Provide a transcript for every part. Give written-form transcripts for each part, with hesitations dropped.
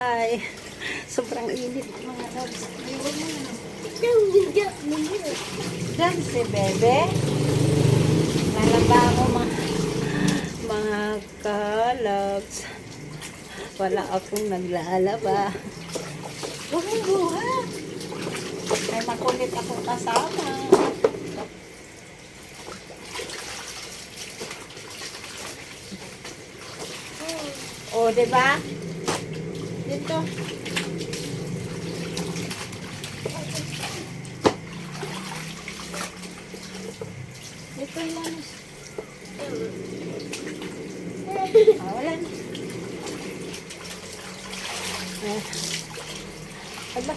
Ay, sobrang init mga loves. Diyan si Bebe. Lalaba mo mga ka-loves. Wala akong naglalaba. Buhay-buha. Ay, makulit akong kasama. O, diba? Dito. Dito lang. Wala na. Aba.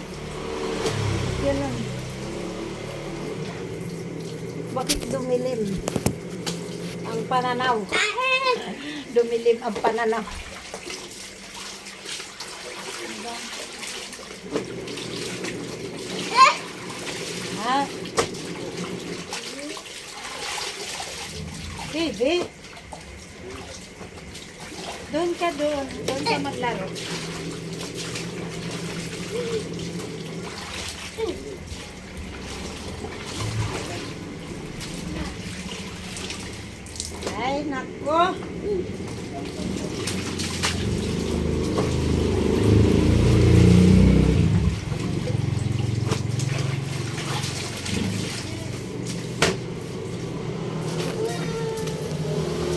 Yun lang. Bakit dumilim? Ang pananaw. Dumilim ang pananaw. Ha? Baby. Doon ka doon. Doon ka maglaro. Ay, nako.